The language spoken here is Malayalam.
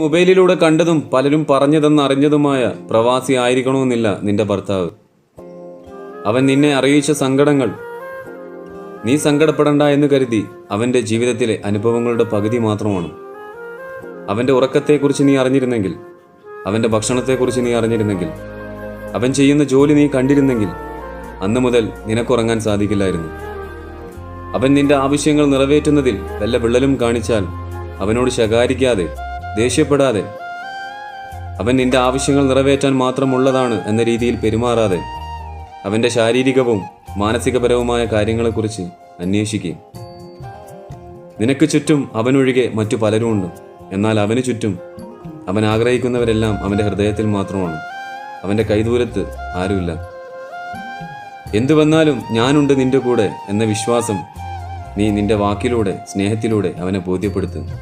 മൊബൈലിലൂടെ കണ്ടതും പലരും പറഞ്ഞതെന്ന് അറിഞ്ഞതുമായ പ്രവാസി ആയിരിക്കണമെന്നില്ല നിന്റെ ഭർത്താവ്. അവൻ നിന്നെ അറിയിച്ച സങ്കടങ്ങൾ നീ സങ്കടപ്പെടണ്ട എന്ന് കരുതി അവൻ്റെ ജീവിതത്തിലെ അനുഭവങ്ങളുടെ പകുതി മാത്രമാണ്. അവൻ്റെ ഉറക്കത്തെക്കുറിച്ച് നീ അറിഞ്ഞിരുന്നെങ്കിൽ, അവൻ്റെ ഭക്ഷണത്തെക്കുറിച്ച് നീ അറിഞ്ഞിരുന്നെങ്കിൽ, അവൻ ചെയ്യുന്ന ജോലി നീ കണ്ടിരുന്നെങ്കിൽ അന്നു മുതൽ നിനക്കുറങ്ങാൻ സാധിക്കില്ലായിരുന്നു. അവൻ നിന്റെ ആവശ്യങ്ങൾ നിറവേറ്റുന്നതിൽ വല്ല വിള്ളലും കാണിച്ചാൽ അവനോട് ശകാരിക്കാതെ, ദേഷ്യപ്പെടാതെ, അവൻ നിന്റെ ആവശ്യങ്ങൾ നിറവേറ്റാൻ മാത്രമുള്ളതാണ് എന്ന രീതിയിൽ പെരുമാറാതെ അവൻ്റെ ശാരീരികവും മാനസികപരവുമായ കാര്യങ്ങളെക്കുറിച്ച് അന്വേഷിക്കുകയും. നിനക്ക് ചുറ്റും അവനൊഴികെ മറ്റു പലരുമുണ്ട്. എന്നാൽ അവന് ചുറ്റും അവൻ ആഗ്രഹിക്കുന്നവരെല്ലാം അവൻ്റെ ഹൃദയത്തിൽ മാത്രമാണ്. അവൻ്റെ കൈദൂരത്ത് ആരുമില്ല. എന്തു വന്നാലും ഞാനുണ്ട് നിന്റെ കൂടെ എന്ന വിശ്വാസം നീ നിന്റെ വാക്കിലൂടെ, സ്നേഹത്തിലൂടെ അവനെ ബോധ്യപ്പെടുത്തുന്നു.